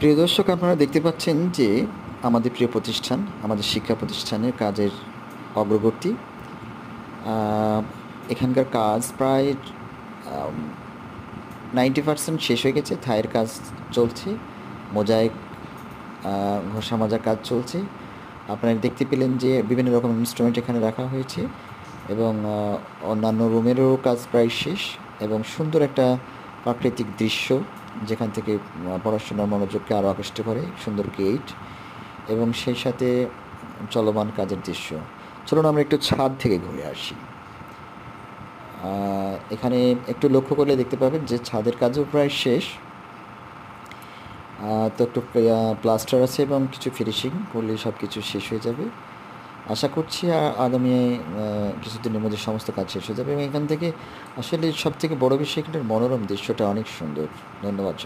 প্রিয় দর্শক, আপনারা দেখতে পাচ্ছেন যে আমাদের প্রিয় প্রতিষ্ঠান, আমাদের শিক্ষা প্রতিষ্ঠানের কাজের অগ্রগতি। আহ, এখানকার কাজ প্রায় 90% শেষ হয়ে গেছে। থায়ের কাজ চলছে, মোজাইক ঘষা মাজার কাজ চলছে। আপনারা দেখতে পেলেন যে বিভিন্ন রকম ইনস্ট্রুমেন্ট এখানে রাখা হয়েছে এবং অন্যান্য রুমেরও কাজ প্রায় শেষ এবং সুন্দর একটা প্রাকৃতিক দৃশ্য, যেখান থেকে পড়াশোনার মনোযোগকে আরও আকৃষ্ট করে। সুন্দর গেট এবং সেই সাথে চলমান কাজের দৃশ্য। চলুন আমরা একটু ছাদ থেকে ঘুরে আসি। এখানে একটু লক্ষ্য করলে দেখতে পাবেন যে ছাদের কাজও প্রায় শেষ। তো একটু প্লাস্টার আছে এবং কিছু ফিনিশিং করলে সব কিছু শেষ হয়ে যাবে। আশা করছি আগামী কিছুদিনের মধ্যে সমস্ত কাজ শেষ হয়ে যাবে এবং এখান থেকে আসলে সবথেকে বড় বিষয়, এখানের মনোরম দৃশ্যটা অনেক সুন্দর। ধন্যবাদ।